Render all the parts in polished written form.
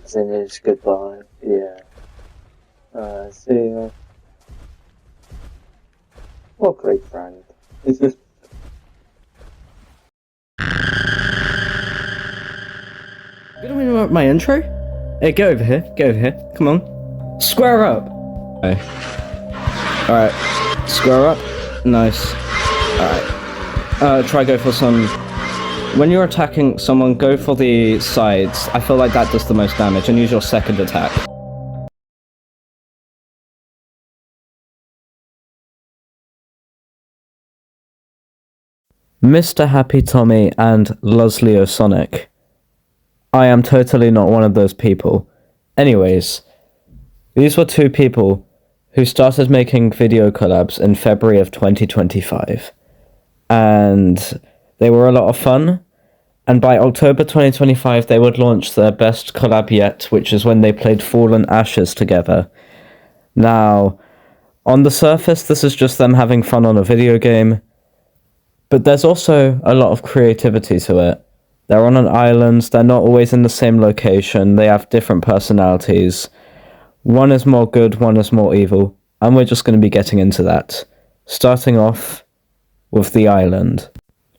Finish goodbye. Yeah. See ya. What a great friend. You don't interrupt my intro? Hey, get over here. Get over here. Come on. Square up. Okay. Alright. Square up. Nice. Alright. Try go for some... When you're attacking someone, go for the sides. I feel like that does the most damage, and use your second attack. Mr. Happy Tommy and Lusleo Sonic. I am totally not one of those people. Anyways, these were two people who started making video collabs in February of 2025. And they were a lot of fun. And by October 2025, they would launch their best collab yet, which is when they played Fallen Ashes together. Now, on the surface, this is just them having fun on a video game. But there's also a lot of creativity to it. They're on an island, they're not always in the same location, they have different personalities. One is more good, one is more evil, and we're just going to be getting into that. Starting off with the island.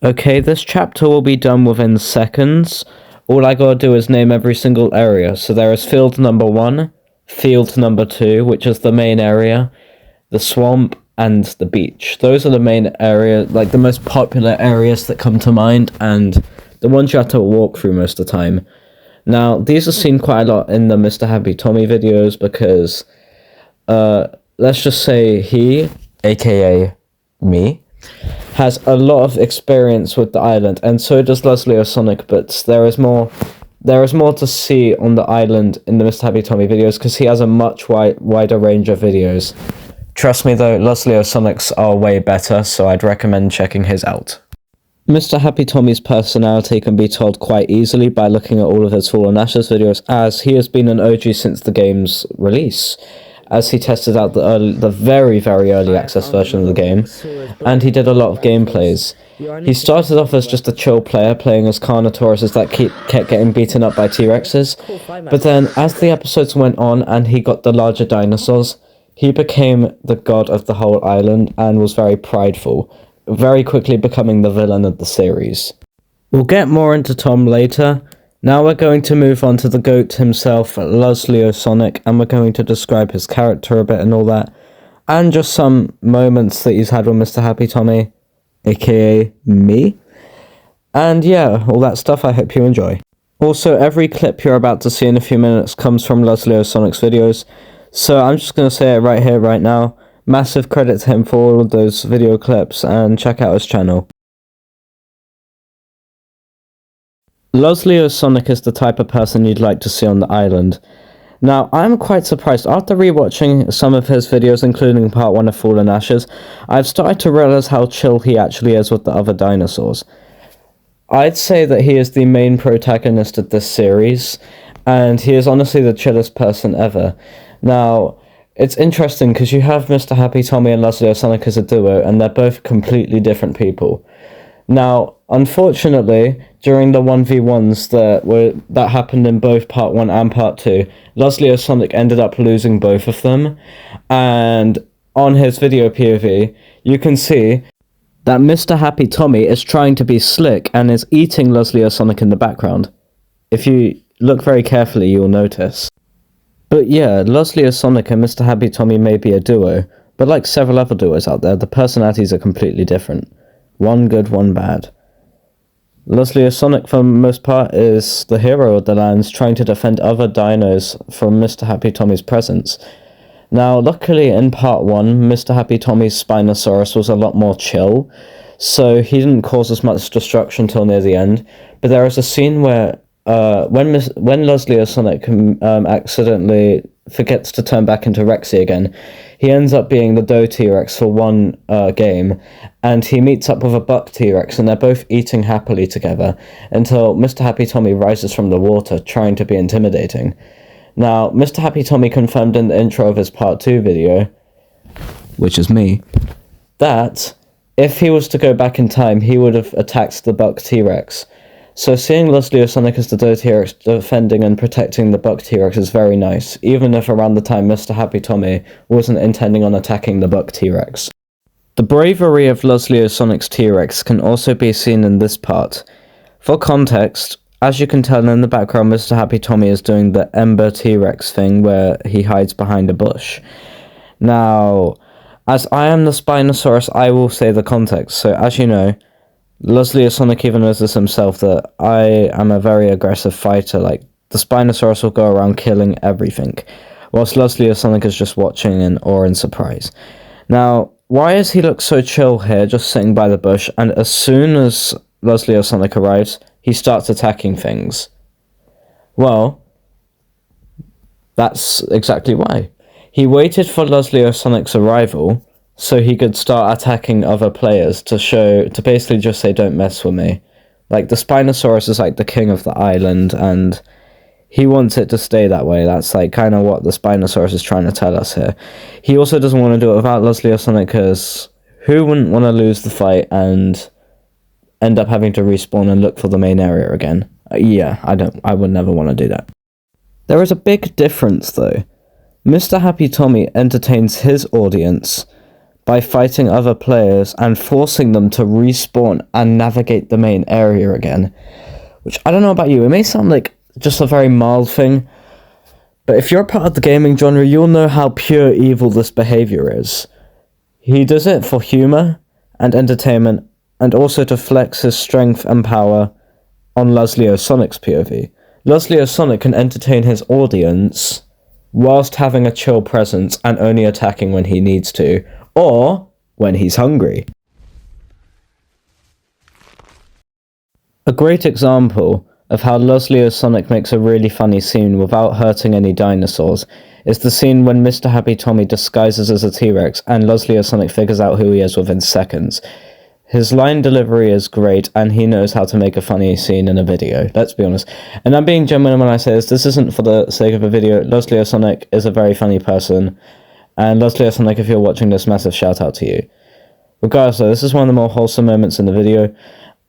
Okay, this chapter will be done within seconds. All I gotta do is name every single area. So there is field number 1, field number 2, which is the main area, the swamp, and the beach. Those are the main areas, like the most popular areas that come to mind, and the ones you have to walk through most of the time. Now, these are seen quite a lot in the Mr. Happy Tommy videos because, let's just say he, aka me, has a lot of experience with the island, and so does Lusleo Sonic, but there is more to see on the island in the Mr. Happy Tommy videos because he has a much wider range of videos. Trust me though, Lusleo Sonic's are way better, so I'd recommend checking his out. Mr. Happy Tommy's personality can be told quite easily by looking at all of his Fallen Ashes videos, as he has been an OG since the game's release, as he tested out the very, very early access version of the game, and he did a lot of gameplays. He started off as just a chill player, playing as Carnotauruses that kept getting beaten up by T-Rexes, but then as the episodes went on and he got the larger dinosaurs, he became the god of the whole island and was very prideful, very quickly becoming the villain of the series. We'll get more into Tom later. Now we're going to move on to the GOAT himself, Lusleo Sonic, and we're going to describe his character a bit and all that, and just some moments that he's had with Mr. Happy Tommy, aka me. And yeah, all that stuff, I hope you enjoy. Also, every clip you're about to see in a few minutes comes from Lusleo Sonic's videos, so I'm just going to say it right here, right now. Massive credit to him for all of those video clips, and check out his channel. Lusleo Sonic is the type of person you'd like to see on the island. Now, I'm quite surprised. After rewatching some of his videos, including part 1 of Fallen Ashes, I've started to realize how chill he actually is with the other dinosaurs. I'd say that he is the main protagonist of this series, and he is honestly the chillest person ever. Now, it's interesting because you have Mr. Happy Tommy and Lusleo Sonic as a duo, and they're both completely different people. Now, unfortunately, during the 1v1s that happened in both part 1 and part 2, Lusleo Sonic ended up losing both of them, and on his video POV, you can see that Mr. Happy Tommy is trying to be slick and is eating Lusleo Sonic in the background. If you look very carefully, you'll notice. But yeah, Lusleo Sonic and Mr. Happy Tommy may be a duo, but like several other duos out there, the personalities are completely different. One good, one bad. Lusleo Sonic, for the most part, is the hero of the lands, trying to defend other dinos from Mr. Happy Tommy's presence. Now, luckily in part 1, Mr. Happy Tommy's Spinosaurus was a lot more chill, so he didn't cause as much destruction till near the end, but there is a scene where when Lusleo Sonic accidentally forgets to turn back into Rexy again, he ends up being the Doe T-Rex for one game, and he meets up with a Buck T-Rex, and they're both eating happily together, until Mr. Happy Tommy rises from the water, trying to be intimidating. Now, Mr. Happy Tommy confirmed in the intro of his part 2 video, which is me, that if he was to go back in time, he would have attacked the Buck T-Rex. So seeing Leslie Sonic as the Doe T-Rex defending and protecting the Buck T-Rex is very nice, even if around the time Mr. Happy Tommy wasn't intending on attacking the Buck T-Rex. The bravery of Leslie Sonic's T-Rex can also be seen in this part. For context, as you can tell in the background, Mr. Happy Tommy is doing the Ember T-Rex thing where he hides behind a bush. Now, as I am the Spinosaurus, I will say the context. So, as you know, Leslie Sonic even knows this himself, that I am a very aggressive fighter. Like, the Spinosaurus will go around killing everything, whilst Leslie Sonic is just watching in awe and surprise. Now, why does he look so chill here, just sitting by the bush, and as soon as Leslie Sonic arrives, he starts attacking things? Well, that's exactly why. He waited for Leslie Sonic's arrival so he could start attacking other players to basically just say, don't mess with me. Like, the Spinosaurus is like the king of the island, and he wants it to stay that way. That's like kind of what the Spinosaurus is trying to tell us here. He also doesn't want to do it without Leslie Sonic, because who wouldn't want to lose the fight and end up having to respawn and look for the main area again? Yeah, I would never want to do that. There is a big difference though. Mr. Happy Tommy entertains his audience by fighting other players and forcing them to respawn and navigate the main area again. Which, I don't know about you, it may sound like just a very mild thing, but if you're a part of the gaming genre, you'll know how pure evil this behavior is. He does it for humor and entertainment, and also to flex his strength and power on Leslie Sonic's POV. Leslie Sonic can entertain his audience whilst having a chill presence and only attacking when he needs to, or when he's hungry. A great example of how Leslie Sonic makes a really funny scene without hurting any dinosaurs is the scene when Mr. Happy Tommy disguises as a T-Rex and Leslie Sonic figures out who he is within seconds. His line delivery is great, and he knows how to make a funny scene in a video, let's be honest. And I'm being genuine when I say this isn't for the sake of a video. Leslie Sonic is a very funny person, and Leslie Sonic, if you're watching this, massive shout out to you. Regardless though, this is one of the more wholesome moments in the video,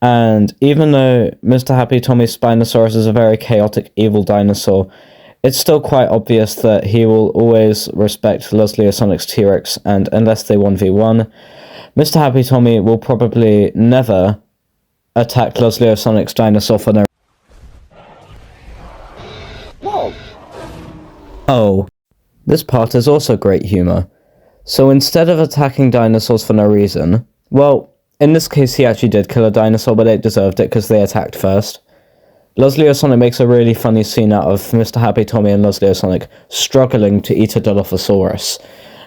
and even though Mr. Happy Tommy's Spinosaurus is a very chaotic, evil dinosaur, it's still quite obvious that he will always respect Leslie Sonic's T-Rex, and unless they 1v1, Mr. Happy Tommy will probably never attack Leslie Sonic's dinosaur for no... Whoa! Oh, this part is also great humour. So instead of attacking dinosaurs for no reason, well, in this case he actually did kill a dinosaur, but it deserved it because they attacked first. Leslie Sonic makes a really funny scene out of Mr. Happy Tommy and Leslie Sonic struggling to eat a Dilophosaurus.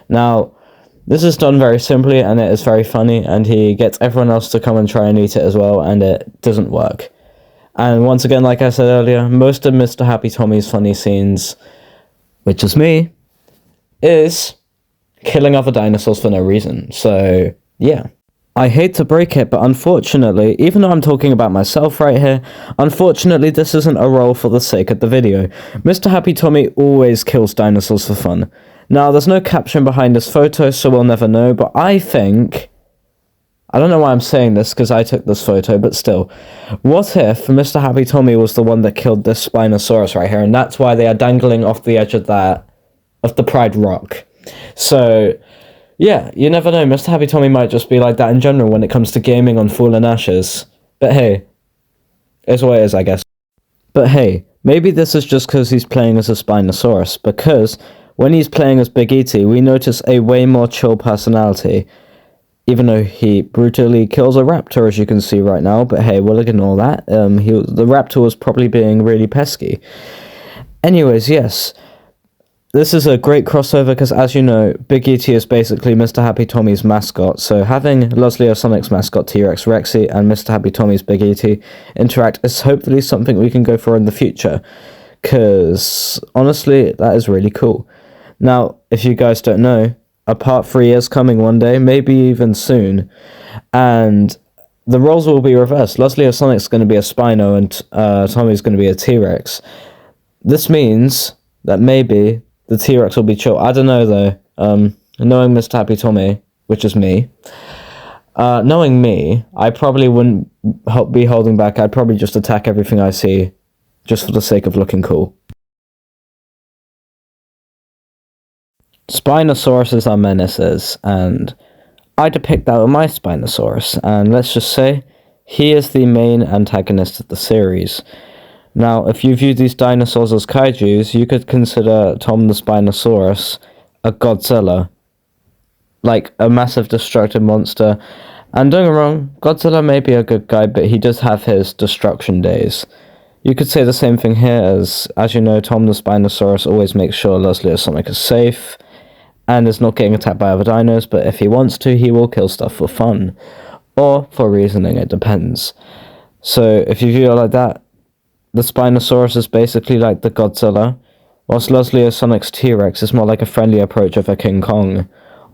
Now, this is done very simply, and it is very funny, and he gets everyone else to come and try and eat it as well, and it doesn't work. And once again, like I said earlier, most of Mr. Happy Tommy's funny scenes, which is me, is killing other dinosaurs for no reason. So, yeah. I hate to break it, but unfortunately, even though I'm talking about myself right here, unfortunately this isn't a role for the sake of the video. Mr. Happy Tommy always kills dinosaurs for fun. Now, there's no caption behind this photo, so we'll never know, but I think... I don't know why I'm saying this, because I took this photo, but still. What if Mr. Happy Tommy was the one that killed this Spinosaurus right here, and that's why they are dangling off the edge of the Pride Rock. So, yeah, you never know, Mr. Happy Tommy might just be like that in general when it comes to gaming on Fallen Ashes. But hey, it's what it is, I guess. But hey, maybe this is just because he's playing as a Spinosaurus, because when he's playing as Big E.T., we notice a way more chill personality, even though he brutally kills a raptor, as you can see right now, but hey, we'll ignore that. The raptor was probably being really pesky. Anyways, yes, this is a great crossover, because as you know, Big E.T. is basically Mr. Happy Tommy's mascot, so having Leslie Sonic's mascot T-Rex Rexy and Mr. Happy Tommy's Big E.T. interact is hopefully something we can go for in the future, because honestly, that is really cool. Now, if you guys don't know, a part 3 is coming one day, maybe even soon, and the roles will be reversed. Leslie Sonic's going to be a Spino, and Tommy's going to be a T-Rex. This means that maybe the T-Rex will be chill. I don't know, though. Knowing Mr. Happy Tommy, which is me, Knowing me, I probably wouldn't be holding back. I'd probably just attack everything I see, just for the sake of looking cool. Spinosauruses are menaces, and I depict that with my Spinosaurus, and let's just say, he is the main antagonist of the series. Now, if you view these dinosaurs as kaijus, you could consider Tom the Spinosaurus a Godzilla. Like, a massive destructive monster. And don't get me wrong, Godzilla may be a good guy, but he does have his destruction days. You could say the same thing here as you know, Tom the Spinosaurus always makes sure Leslie or Sonic is safe, and is not getting attacked by other dinos, but if he wants to, he will kill stuff for fun. Or for reasoning, it depends. So, if you view it like that, the Spinosaurus is basically like the Godzilla, whilst Leslie or Sonic's T-Rex is more like a friendly approach of a King Kong.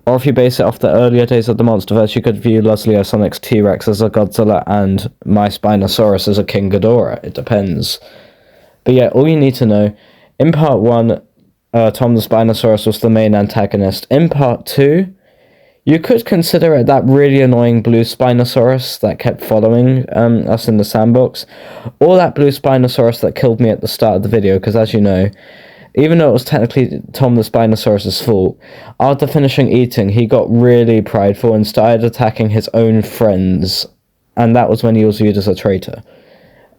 Or if you base it off the earlier days of the Monsterverse, you could view Leslie or Sonic's T-Rex as a Godzilla and my Spinosaurus as a King Ghidorah. It depends. But yeah, all you need to know, in part 1, Tom the Spinosaurus was the main antagonist. In part 2, you could consider it that really annoying blue Spinosaurus that kept following us in the sandbox, or that blue Spinosaurus that killed me at the start of the video, because as you know, even though it was technically Tom the Spinosaurus' fault, after finishing eating, he got really prideful and started attacking his own friends, and that was when he was viewed as a traitor.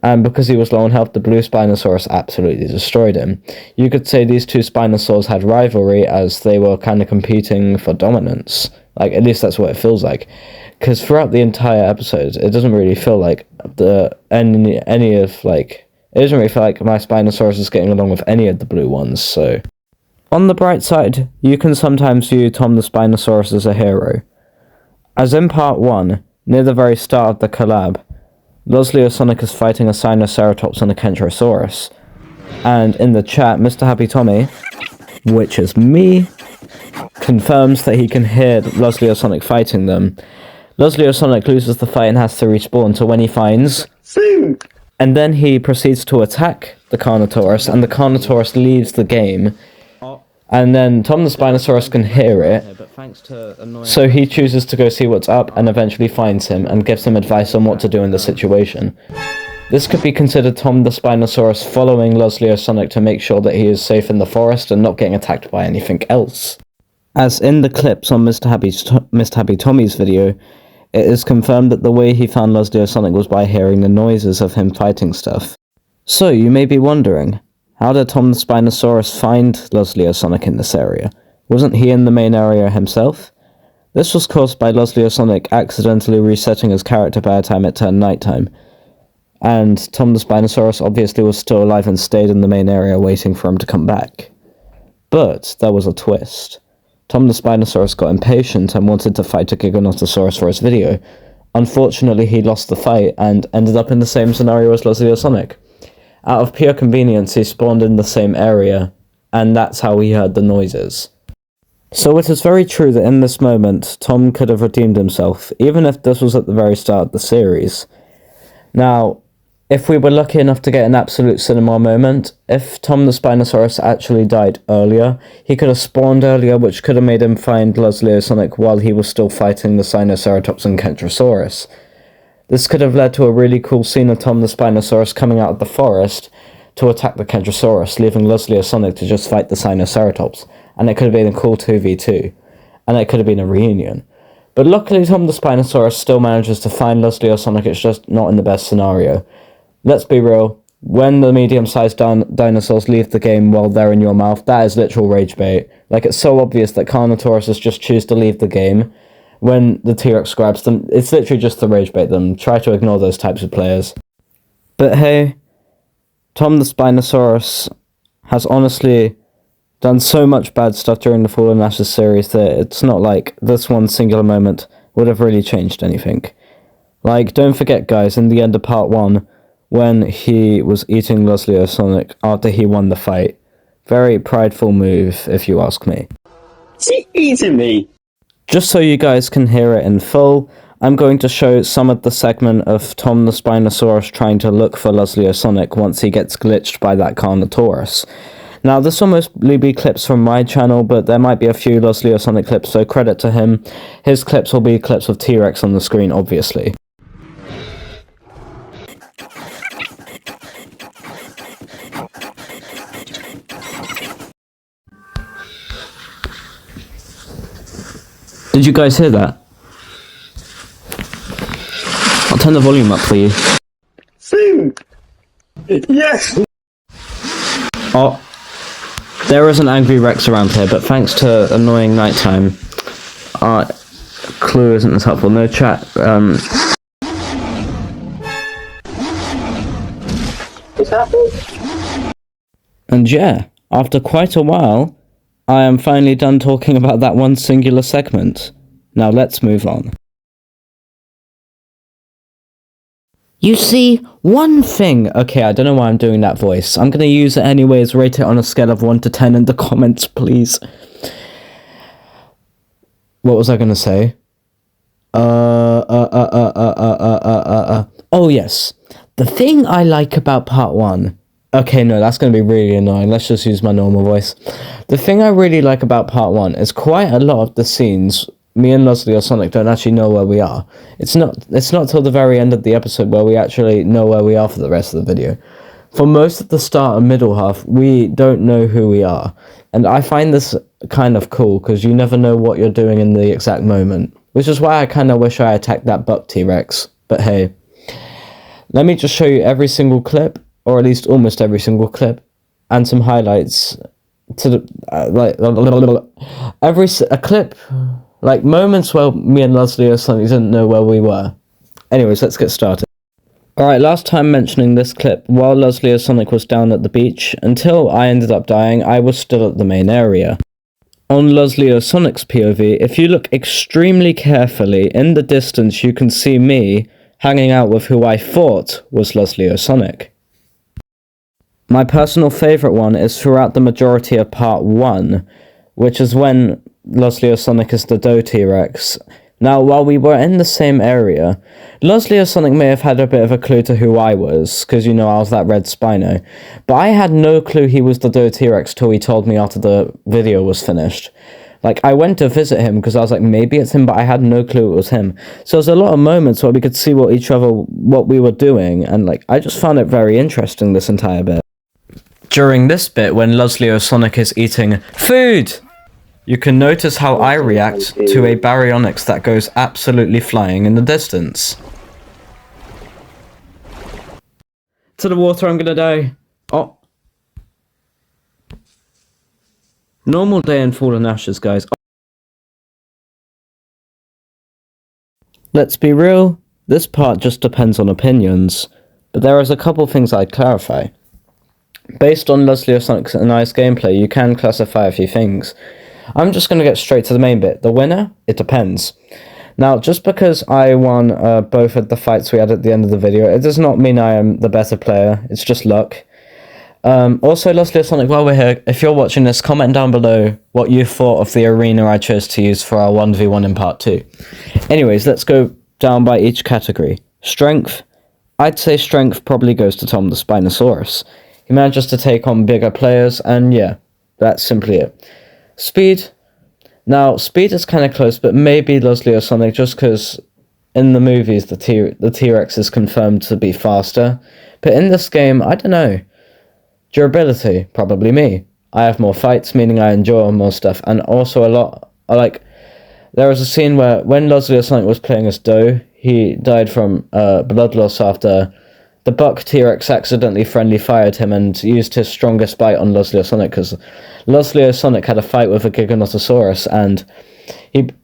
And because he was low on health, the blue Spinosaurus absolutely destroyed him. You could say these two Spinosaurs had rivalry as they were kind of competing for dominance. Like, at least that's what it feels like. Because throughout the entire episode, it doesn't really feel like it doesn't really feel like my Spinosaurus is getting along with any of the blue ones, so. On the bright side, you can sometimes view Tom the Spinosaurus as a hero. As in part 1, near the very start of the collab, Leslie or Sonic is fighting a Sinoceratops and a Kentrosaurus. And in the chat, Mr. Happy Tommy, which is me, confirms that he can hear Leslie or Sonic fighting them. Leslie or Sonic loses the fight and has to respawn to when he finds... And then he proceeds to attack the Carnotaurus, and the Carnotaurus leaves the game. And then Tom the Spinosaurus can hear it, so he chooses to go see what's up and eventually finds him and gives him advice on what to do in the situation. This could be considered Tom the Spinosaurus following Leslie or Sonic to make sure that he is safe in the forest and not getting attacked by anything else. As in the clips on Mr. Happy Tommy's video, it is confirmed that the way he found Leslie or Sonic was by hearing the noises of him fighting stuff. So you may be wondering, how did Tom the Spinosaurus find Leslie or Sonic in this area? Wasn't he in the main area himself? This was caused by Leslie or Sonic accidentally resetting his character by the time it turned nighttime. And Tom the Spinosaurus obviously was still alive and stayed in the main area waiting for him to come back. But there was a twist. Tom the Spinosaurus got impatient and wanted to fight a Giganotosaurus for his video. Unfortunately, he lost the fight and ended up in the same scenario as Leslie or Sonic. Out of pure convenience, he spawned in the same area, and that's how he heard the noises. So it is very true that in this moment, Tom could have redeemed himself, even if this was at the very start of the series. Now, if we were lucky enough to get an absolute cinema moment, if Tom the Spinosaurus actually died earlier, he could have spawned earlier, which could have made him find Leslie or Sonic while he was still fighting the Sinoceratops and Kentrosaurus. This could have led to a really cool scene of Tom the Spinosaurus coming out of the forest to attack the Kentrosaurus, leaving Leslie or Sonic to just fight the Sinoceratops, and it could have been a cool 2v2, and it could have been a reunion. But luckily Tom the Spinosaurus still manages to find Leslie or Sonic, it's just not in the best scenario. Let's be real, when the medium-sized dinosaurs leave the game while they're in your mouth, that is literal rage bait. Like, it's so obvious that Carnotauruses just choose to leave the game when the T-Rex grabs them. It's literally just to rage bait them. Try to ignore those types of players. But hey, Tom the Spinosaurus has honestly done so much bad stuff during the Fallen Ashes series that it's not like this one singular moment would have really changed anything. Like, don't forget guys, in the end of part 1, when he was eating Leslie or Sonic after he won the fight. Very prideful move, if you ask me. Is he eating me? Just so you guys can hear it in full, I'm going to show some of the segment of Tom the Spinosaurus trying to look for Leslie or Sonic once he gets glitched by that Carnotaurus. Now, this will mostly be clips from my channel, but there might be a few Lozleo Sonic clips, so credit to him. His clips will be clips of T-Rex on the screen, obviously. Did you guys hear that? I'll turn the volume up for you. Food! Yes! Oh, there is an angry Rex around here, but thanks to annoying nighttime, clue isn't as helpful. No chat. What's happening? And yeah, after quite a while, I am finally done talking about that one singular segment. Now let's move on. You see, one thing... Okay, I don't know why I'm doing that voice. I'm gonna use it anyways. Rate it on a scale of 1 to 10 in the comments, please. What was I gonna say? Oh, yes. The thing I like about part 1... Okay, no, that's gonna be really annoying. Let's just use my normal voice. The thing I really like about part 1 is quite a lot of the scenes... Me and Lozleo Sonic don't actually know where we are. It's not till the very end of the episode where we actually know where we are for the rest of the video. For most of the start and middle half, we don't know who we are. And I find this kind of cool, because you never know what you're doing in the exact moment. Which is why I kind of wish I attacked that buck T-Rex. But hey. Let me just show you every single clip, or at least almost every single clip, and some highlights to the... a clip... Like, moments where me and Lozleo Sonic didn't know where we were. Anyways, let's get started. Alright, last time mentioning this clip, while Lozleo Sonic was down at the beach, until I ended up dying, I was still at the main area. On Lozleo Sonic's POV, if you look extremely carefully, in the distance you can see me hanging out with who I thought was Lozleo Sonic. My personal favourite one is throughout the majority of part 1, which is when Lozleo Sonic is the Doe T-Rex. Now, while we were in the same area, Lozleo Sonic may have had a bit of a clue to who I was, because, you know, I was that red Spino. But I had no clue he was the Doe T-Rex till he told me after the video was finished. Like, I went to visit him because I was like, maybe it's him, but I had no clue it was him. So there's a lot of moments where we could see what we were doing, and, like, I just found it very interesting, this entire bit. During this bit, when Lozleo Sonic is eating food, you can notice how I react to a baryonyx that goes absolutely flying in the distance. To the water, I'm gonna die. Oh. Normal day in Fallen Ashes, guys. Let's be real, this part just depends on opinions, but there is a couple things I'd clarify. Based on Lozleo Sonic's nice gameplay, you can classify a few things. I'm just going to get straight to the main bit. The winner? It depends. Now, just because I won both of the fights we had at the end of the video, it does not mean I am the better player. It's just luck. Also, Lozleo Sonic, while we're here, if you're watching this, comment down below what you thought of the arena I chose to use for our 1v1 in part 2. Anyways, let's go down by each category. Strength. I'd say strength probably goes to Tom the Spinosaurus. He manages to take on bigger players, and yeah, that's simply it. Speed. Now, speed is kind of close, but maybe Lozleo Sonic, just because in the movies the T-Rex is confirmed to be faster. But in this game, I don't know. Durability, probably me. I have more fights, meaning I enjoy more stuff, and also a lot, there was a scene where when Lozleo Sonic was playing as Doe, he died from blood loss after the buck T-Rex accidentally friendly fired him and used his strongest bite on Lozleo Sonic, because Lozleo Sonic had a fight with a Giganotosaurus, and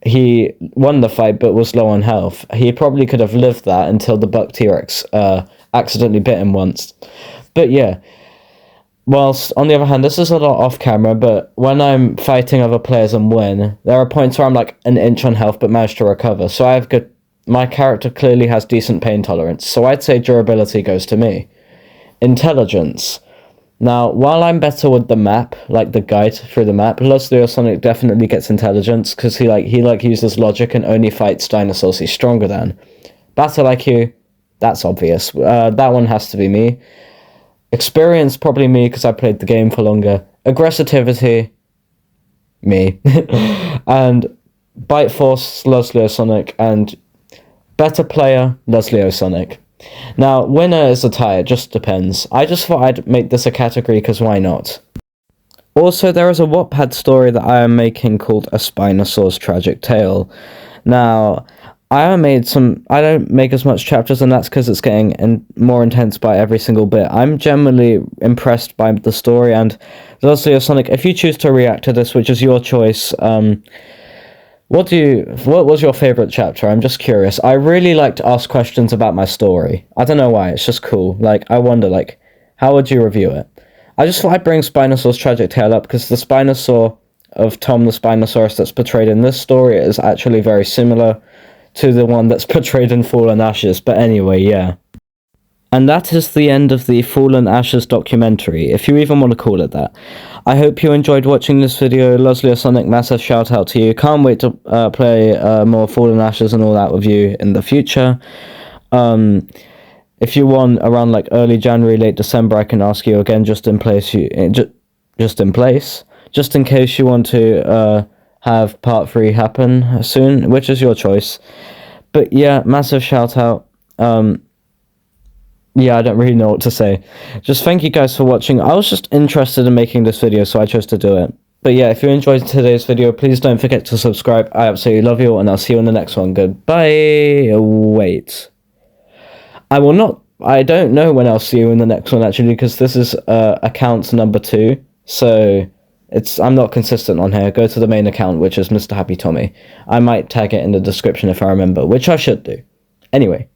he won the fight but was low on health. He probably could have lived that until the buck T-Rex accidentally bit him once. But yeah, whilst on the other hand, this is a lot off camera, but when I'm fighting other players and win, there are points where I'm like an inch on health but manage to recover, so I have good... My character clearly has decent pain tolerance, so I'd say durability goes to me. Intelligence. Now, while I'm better with the map, like the guide through the map, Lozleo Sonic definitely gets intelligence, because he uses logic and only fights dinosaurs he's stronger than. Battle IQ, that's obvious. That one has to be me. Experience, probably me, because I played the game for longer. aggressivity, me, and bite force, Lusleo Sonic, and better player, Lusleo Sonic. Now, winner is a tie, it just depends. I just thought I'd make this a category because why not? Also, there is a Wattpad story that I am making called A Spinosaur's Tragic Tale. Now, I don't make as much chapters, and that's because it's getting more intense by every single bit. I'm generally impressed by the story, and Lusleo Sonic, if you choose to react to this, which is your choice, what was your favourite chapter? I'm just curious. I really like to ask questions about my story. I don't know why, it's just cool. Like, I wonder, like, how would you review it? I just thought I'd bring Spinosaur's Tragic Tale up because the Spinosaur of Tom the Spinosaurus that's portrayed in this story is actually very similar to the one that's portrayed in Fallen Ashes. But anyway, yeah. And that is the end of the Fallen Ashes documentary, if you even want to call it that. I hope you enjoyed watching this video. Lusleo Sonic, massive shout out to you. Can't wait to play more Fallen Ashes and all that with you in the future. If you want around like early January, late December, I can ask you again just in case you want to have part 3 happen soon, which is your choice. But yeah, massive shout out. Yeah, I don't really know what to say. Just thank you guys for watching. I was just interested in making this video, so I chose to do it. But yeah, if you enjoyed today's video, please don't forget to subscribe. I absolutely love you all, and I'll see you in the next one. Goodbye. Wait. I don't know when I'll see you in the next one, actually, because this is account number 2. So, I'm not consistent on here. Go to the main account, which is Mr. Happy Tommy. I might tag it in the description if I remember, which I should do. Anyway.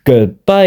Goodbye.